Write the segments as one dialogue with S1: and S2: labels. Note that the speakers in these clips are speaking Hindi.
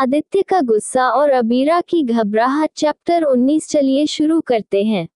S1: आदित्य का गुस्सा और अबीरा की घबराहट चैप्टर 19 चलिए शुरू करते हैं।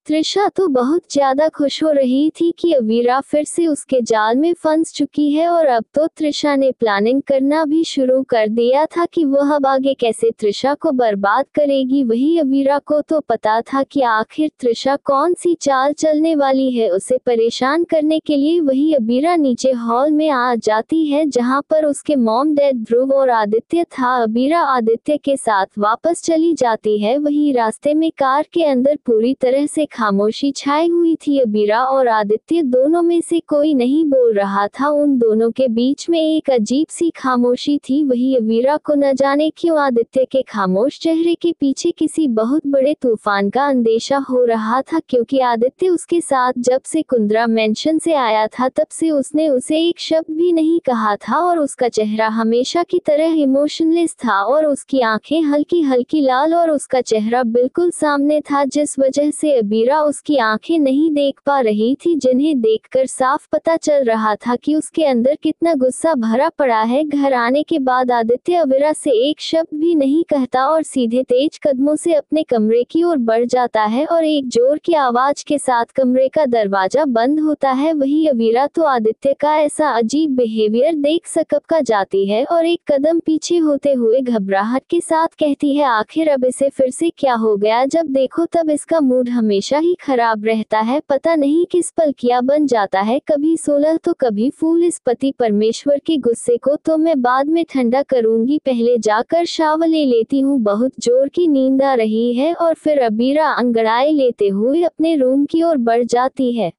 S1: त्रिशा तो बहुत ज्यादा खुश हो रही थी कि अबीरा फिर से उसके जाल में फंस चुकी है और अब तो त्रिशा ने प्लानिंग करना भी शुरू कर दिया था कि वह अब आगे कैसे त्रिशा को बर्बाद करेगी। वही अबीरा को तो पता था कि आखिर त्रिशा कौन सी चाल चलने वाली है उसे परेशान करने के लिए। वही अबीरा नीचे हॉल में आ जाती है जहां पर उसके मॉम डैड ध्रुव और आदित्य था। अबीरा आदित्य के साथ वापस चली जाती है। वही रास्ते में कार के अंदर पूरी तरह से खामोशी छाई हुई थी। अबीरा और आदित्य दोनों में से कोई नहीं बोल रहा था। उन दोनों के बीच में एक अजीब सी खामोशी थी। वही अबीरा को न जाने क्यों आदित्य के खामोश चेहरे के पीछे किसी बहुत बड़े तूफान का अंदेशा हो रहा था, क्योंकि आदित्य उसके साथ जब से कुंद्रा मेंशन से आया था तब से उसने उसे एक शब्द भी नहीं कहा था और उसका चेहरा हमेशा की तरह इमोशनलेस था और उसकी आंखें हल्की हल्की लाल और उसका चेहरा बिल्कुल सामने था, जिस वजह से अबीरा उसकी आंखें नहीं देख पा रही थी, जिन्हें देखकर साफ पता चल रहा था कि उसके अंदर कितना गुस्सा भरा पड़ा है। घर आने के बाद आदित्य अबीरा से एक शब्द भी नहीं कहता और सीधे तेज कदमों से अपने कमरे की ओर बढ़ जाता है और एक जोर की आवाज के साथ कमरे का दरवाजा बंद होता है। वही अबीरा तो आदित्य का ऐसा अजीब बिहेवियर देख सकपका जाती है और एक कदम पीछे होते हुए घबराहट के साथ कहती है, आखिर अब इसे फिर से क्या हो गया? जब देखो तब इसका मूड हमेशा ही खराब रहता है, पता नहीं किस पल क्या बन जाता है, कभी 16 तो कभी फूल। इस पति परमेश्वर के गुस्से को तो मैं बाद में ठंडा करूंगी, पहले जाकर शावर ले लेती हूँ, बहुत जोर की नींद आ रही है। और फिर अबीरा अंगड़ाई लेते हुए अपने रूम की ओर बढ़ जाती है।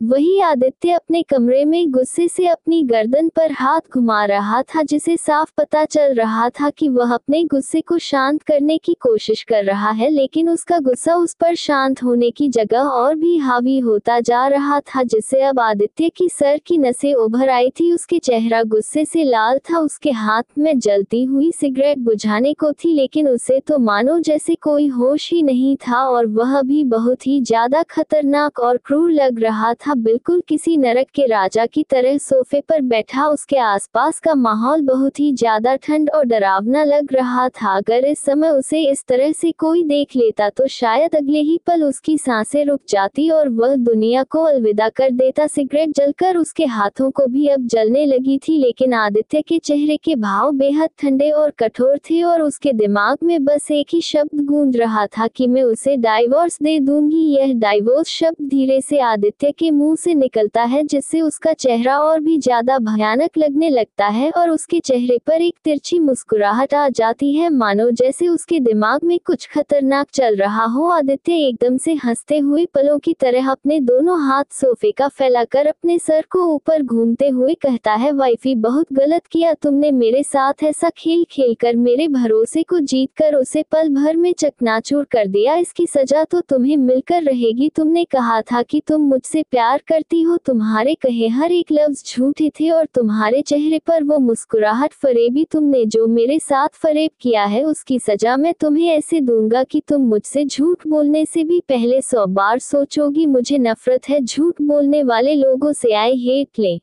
S1: वही आदित्य अपने कमरे में गुस्से से अपनी गर्दन पर हाथ घुमा रहा था, जिसे साफ पता चल रहा था कि वह अपने गुस्से को शांत करने की कोशिश कर रहा है, लेकिन उसका गुस्सा उस पर शांत होने की जगह और भी हावी होता जा रहा था, जिससे अब आदित्य की सर की नसें उभर आई थी। उसके चेहरा गुस्से से लाल था, उसके हाथ में जलती हुई सिगरेट बुझाने को थी, लेकिन उसे तो मानो जैसे कोई होश ही नहीं था और वह भी बहुत ही ज्यादा खतरनाक और क्रूर लग रहा था, बिल्कुल किसी नरक के राजा की तरह सोफे पर बैठा। उसके आसपास का माहौल बहुत ही ज्यादा ठंड और डरावना लग रहा था। अगर इस समय उसे इस तरह से कोई देख लेता तो शायद अगले ही पल उसकी सांसें रुक जाती और वह दुनिया को अलविदा कर देता। सिगरेट जलकर उसके हाथों को भी अब जलने लगी थी, लेकिन आदित्य के चेहरे के भाव बेहद ठंडे और कठोर थे और उसके दिमाग में बस एक ही शब्द गूंज रहा था कि मैं उसे डाइवोर्स दे दूंगी। यह डाइवोर्स शब्द धीरे से आदित्य के मुंह से निकलता है, जिससे उसका चेहरा और भी ज्यादा भयानक लगने लगता है और उसके चेहरे पर एक तिरछी मुस्कुराहट आ जाती है, मानो जैसे उसके दिमाग में कुछ खतरनाक चल रहा हो। आदित्य एकदम से हंसते हुए पलों की तरह अपने दोनों हाथ सोफे का फैलाकर अपने सर को ऊपर घूमते हुए कहता है, वाइफी बहुत गलत किया तुमने मेरे साथ, ऐसा खेल खेलकर मेरे भरोसे को जीतकर उसे पल भर में चकनाचूर कर दिया। इसकी सजा तो तुम्हें मिलकर रहेगी। तुमने कहा था कि तुम मुझसे प्यार करती हो, तुम्हारे कहे हर एक लफ्ज झूठे थे और तुम्हारे चेहरे पर वो मुस्कुराहट फरेबी। तुमने जो मेरे साथ फरेब किया है उसकी सजा मैं तुम्हें ऐसे दूंगा कि तुम मुझसे झूठ बोलने से भी पहले 100 बार सोचोगी। मुझे नफरत है झूठ बोलने वाले लोगों से, आई हेट ले।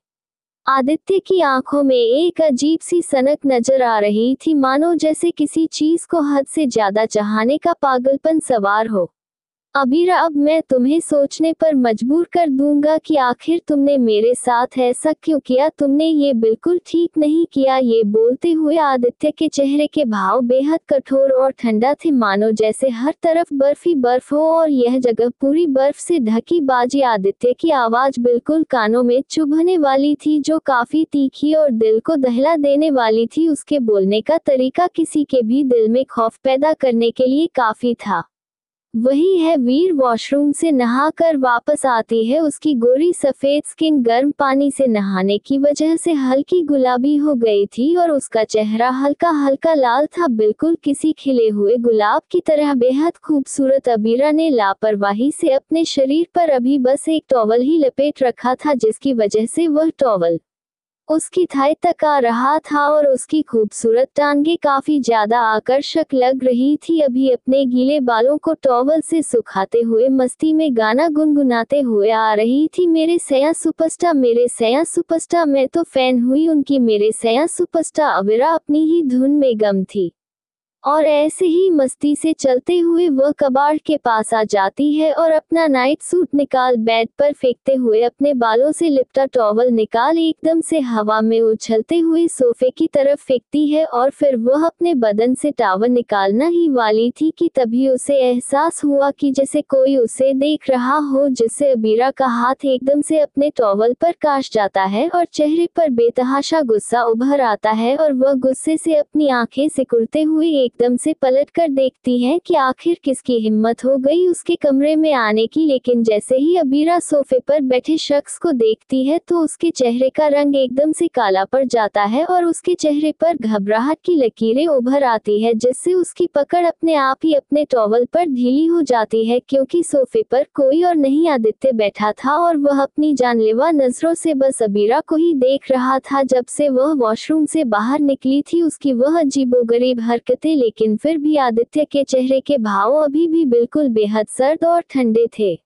S1: आदित्य की आंखों में एक अजीब सी सनक नजर आ रही थी, मानो जैसे किसी चीज को हद से ज्यादा चाहने का पागलपन सवार हो। अबीरा, अब मैं तुम्हें सोचने पर मजबूर कर दूंगा कि आखिर तुमने मेरे साथ ऐसा क्यों किया। तुमने ये बिल्कुल ठीक नहीं किया। ये बोलते हुए आदित्य के चेहरे के भाव बेहद कठोर और ठंडा थे, मानो जैसे हर तरफ बर्फ ही बर्फ हो और यह जगह पूरी बर्फ से ढकी। बाजी आदित्य की आवाज बिल्कुल कानों में चुभने वाली थी, जो काफी तीखी और दिल को दहला देने वाली थी। उसके बोलने का तरीका किसी के भी दिल में खौफ पैदा करने के लिए काफी था। वही है वीर वॉशरूम से नहाकर वापस आती है। उसकी गोरी सफेद स्किन गर्म पानी से नहाने की वजह से हल्की गुलाबी हो गई थी और उसका चेहरा हल्का हल्का लाल था, बिल्कुल किसी खिले हुए गुलाब की तरह बेहद खूबसूरत। अबीरा ने लापरवाही से अपने शरीर पर अभी बस एक टॉवल ही लपेट रखा था, जिसकी वजह से वह टॉवल उसकी थाई तक आ रहा था और उसकी खूबसूरत टांगे काफी ज्यादा आकर्षक लग रही थी। अभी अपने गीले बालों को टॉवल से सुखाते हुए मस्ती में गाना गुनगुनाते हुए आ रही थी। मेरे सया सुपरस्टार, मेरे सया सुपरस्टार। मैं तो फैन हुई उनकी, मेरे सया सुपरस्टार। अवीरा अपनी ही धुन में गम थी और ऐसे ही मस्ती से चलते हुए वह कबाड़ के पास आ जाती है और अपना नाइट सूट निकाल बेड पर फेंकते हुए अपने बालों से लिपटा टॉवल निकाल एकदम से हवा में उछलते हुए सोफे की तरफ फेंकती है और फिर वह अपने बदन से टॉवल निकालना ही वाली थी कि तभी उसे एहसास हुआ कि जैसे कोई उसे देख रहा हो, जिससे अबीरा का हाथ एकदम से अपने टॉवल पर काश जाता है और चेहरे पर बेतहाशा गुस्सा उभर आता है और वह गुस्से से अपनी आंखें सिकुड़ते हुए एकदम से पलट कर देखती है कि आखिर किसकी हिम्मत हो गई उसके कमरे में आने की। लेकिन जैसे ही अबीरा सोफे पर बैठे शख्स को देखती है तो उसके चेहरे का रंग एकदम से काला पड़ जाता है और उसके चेहरे पर घबराहट की लकीरें उभर आती है, जिससे उसकी पकड़ अपने आप ही अपने टॉवल पर ढीली हो जाती है, क्योंकि सोफे पर कोई और नहीं आदित्य बैठा था और वह अपनी जानलेवा नजरों से बस अबीरा को ही देख रहा था। जब से वह वॉशरूम से बाहर निकली थी उसकी वह अजीबोगरीब हरकतें, लेकिन फिर भी आदित्य के चेहरे के भाव अभी भी बिल्कुल बेहद सर्द और ठंडे थे।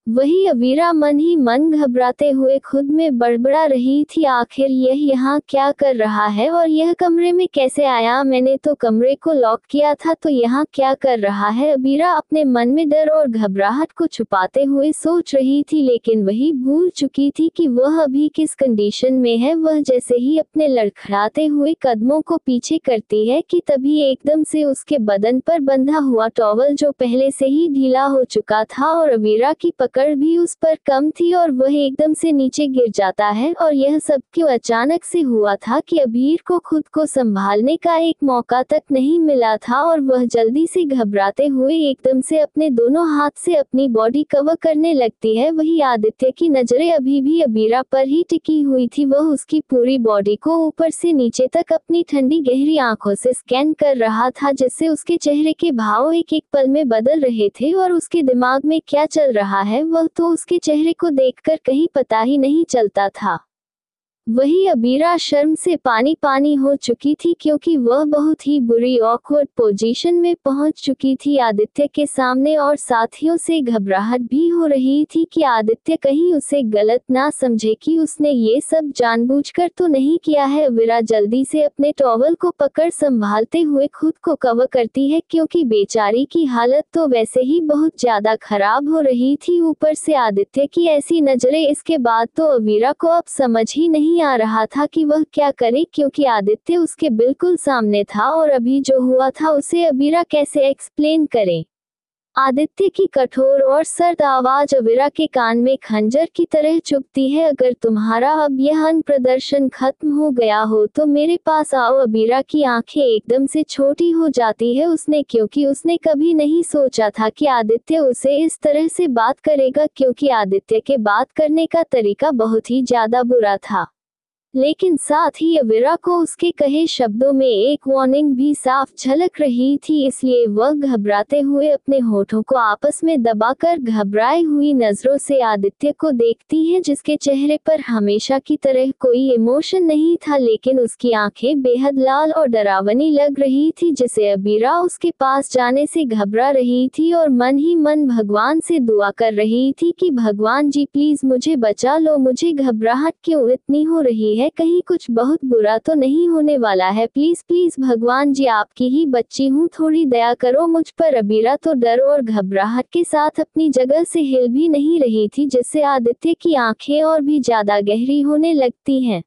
S1: वही अवीरा मन ही मन घबराते हुए खुद में बड़बड़ा रही थी, आखिर यह यहाँ क्या कर रहा है और यह कमरे में कैसे आया? मैंने तो कमरे को लॉक किया था, तो यहाँ क्या कर रहा है? अबीरा अपने मन में डर और घबराहट को छुपाते हुए सोच रही थी, लेकिन वही भूल चुकी थी कि वह अभी किस कंडीशन में है। वह जैसे ही अपने लड़खड़ाते हुए कदमों को पीछे करती है कि तभी एकदम से उसके बदन पर बंधा हुआ टॉवल, जो पहले से ही ढीला हो चुका था और अबीरा की पकड़ भी उस पर कम थी, और वह एकदम से नीचे गिर जाता है। और यह सब क्यों अचानक से हुआ था कि अबीर को खुद को संभालने का एक मौका तक नहीं मिला था और वह जल्दी से घबराते हुए एकदम से अपने दोनों हाथ से अपनी बॉडी कवर करने लगती है। वही आदित्य की नजरें अभी भी अबीरा पर ही टिकी हुई थी। वह उसकी पूरी बॉडी को ऊपर से नीचे तक अपनी ठंडी गहरी आंखों से स्कैन कर रहा था, जिससे उसके चेहरे के भाव एक एक पल में बदल रहे थे और उसके दिमाग में क्या चल रहा है वह तो उसके चेहरे को देखकर कहीं पता ही नहीं चलता था। वही अबीरा शर्म से पानी पानी हो चुकी थी, क्योंकि वह बहुत ही बुरी ऑकवर्ड पोजीशन में पहुंच चुकी थी आदित्य के सामने, और साथियों से घबराहट भी हो रही थी कि आदित्य कहीं उसे गलत ना समझे कि उसने ये सब जानबूझकर तो नहीं किया है। अबीरा जल्दी से अपने टॉवल को पकड़ संभालते हुए खुद को कवर करती है, क्योंकि बेचारी की हालत तो वैसे ही बहुत ज्यादा खराब हो रही थी, ऊपर से आदित्य की ऐसी नजरें। इसके बाद तो अबीरा को अब समझ ही नहीं आ रहा था कि वह क्या करे, क्योंकि आदित्य उसके बिल्कुल सामने था और अभी जो हुआ था उसे अबीरा कैसे एक्सप्लेन करे। आदित्य की कठोर और सर्द आवाज अबीरा के कान में खंजर की तरह चुभती है, अगर तुम्हारा अब यह अंग प्रदर्शन खत्म हो गया हो तो मेरे पास आओ। अबीरा की आंखें एकदम से छोटी हो जाती है उसने, क्योंकि उसने कभी नहीं सोचा था कि आदित्य उसे इस तरह से बात करेगा, क्योंकि आदित्य के बात करने का तरीका बहुत ही ज्यादा बुरा था। लेकिन साथ ही अबीरा को उसके कहे शब्दों में एक वार्निंग भी साफ झलक रही थी, इसलिए वह घबराते हुए अपने होठों को आपस में दबाकर घबराई हुई नजरों से आदित्य को देखती है, जिसके चेहरे पर हमेशा की तरह कोई इमोशन नहीं था, लेकिन उसकी आंखें बेहद लाल और डरावनी लग रही थी, जिसे अबीरा उसके पास जाने से घबरा रही थी और मन ही मन भगवान से दुआ कर रही थी कि भगवान जी प्लीज मुझे बचा लो, मुझे घबराहट क्यों इतनी हो रही है, कहीं कुछ बहुत बुरा तो नहीं होने वाला है, प्लीज प्लीज भगवान जी आपकी ही बच्ची हूँ, थोड़ी दया करो मुझ पर। अबीरा तो डर और घबराहट के साथ अपनी जगह से हिल भी नहीं रही थी, जिससे आदित्य की आंखें और भी ज्यादा गहरी होने लगती हैं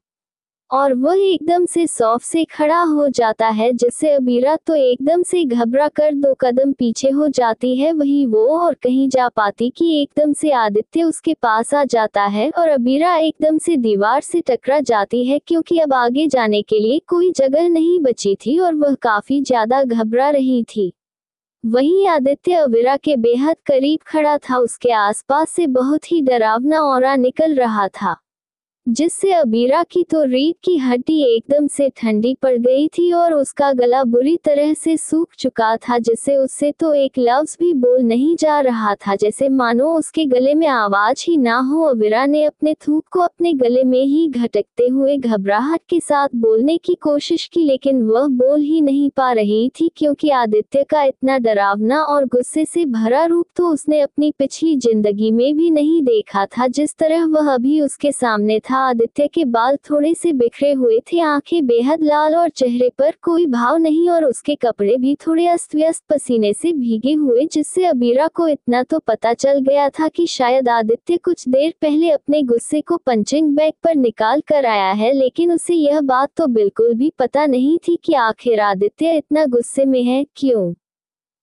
S1: और वह एकदम से सौफ से खड़ा हो जाता है, जिससे अबीरा तो एकदम से घबरा कर 2 कदम पीछे हो जाती है। वही वो और कहीं जा पाती कि एकदम से आदित्य उसके पास आ जाता है और अबीरा एकदम से दीवार से टकरा जाती है, क्योंकि अब आगे जाने के लिए कोई जगह नहीं बची थी और वह काफी ज्यादा घबरा रही थी। वहीं आदित्य अबीरा के बेहद करीब खड़ा था, उसके आसपास से बहुत ही डरावना ऑरा निकल रहा था। जिससे अबीरा की तो रीढ़ की हड्डी एकदम से ठंडी पड़ गई थी और उसका गला बुरी तरह से सूख चुका था, जिससे उससे तो एक लफ्ज भी बोल नहीं जा रहा था, जैसे मानो उसके गले में आवाज ही ना हो। अबीरा ने अपने थूक को अपने गले में ही घटकते हुए घबराहट के साथ बोलने की कोशिश की, लेकिन वह बोल ही नहीं पा रही थी, क्योंकि आदित्य का इतना डरावना और गुस्से से भरा रूप तो उसने अपनी पिछली जिंदगी में भी नहीं देखा था। जिस तरह वह अभी उसके सामने था, आदित्य के बाल थोड़े से बिखरे हुए थे, आंखें बेहद लाल और चेहरे पर कोई भाव नहीं, और उसके कपड़े भी थोड़े अस्त व्यस्त पसीने से भीगे हुए, जिससे अबीरा को इतना तो पता चल गया था कि शायद आदित्य कुछ देर पहले अपने गुस्से को पंचिंग बैग पर निकाल कर आया है, लेकिन उसे यह बात तो बिल्कुल भी पता नहीं थी कि आखिर आदित्य इतना गुस्से में है क्यों।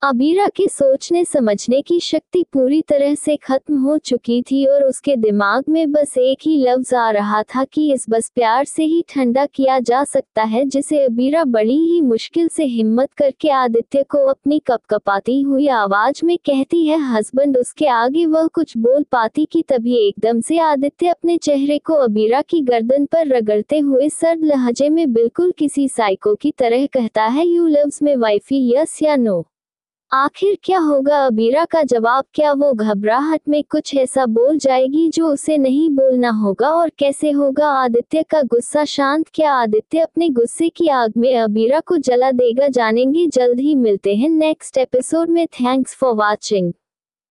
S1: अबीरा के सोचने समझने की शक्ति पूरी तरह से खत्म हो चुकी थी और उसके दिमाग में बस एक ही लफ्ज आ रहा था कि इस बस प्यार से ही ठंडा किया जा सकता है, जिसे अबीरा बड़ी ही मुश्किल से हिम्मत करके आदित्य को अपनी कपकपाती हुई आवाज में कहती है, हस्बैंड। उसके आगे वह कुछ बोल पाती कि तभी एकदम से आदित्य अपने चेहरे को अबीरा की गर्दन पर रगड़ते हुए सर्द लहजे में बिल्कुल किसी साइको की तरह कहता है, you loves me wifey, yes या नो। आखिर क्या होगा अबीरा का जवाब? क्या वो घबराहट में कुछ ऐसा बोल जाएगी जो उसे नहीं बोलना होगा? और कैसे होगा आदित्य का गुस्सा शांत? क्या आदित्य अपने गुस्से की आग में अबीरा को जला देगा? जानेंगे जल्द ही। मिलते हैं नेक्स्ट एपिसोड में। Thanks for watching.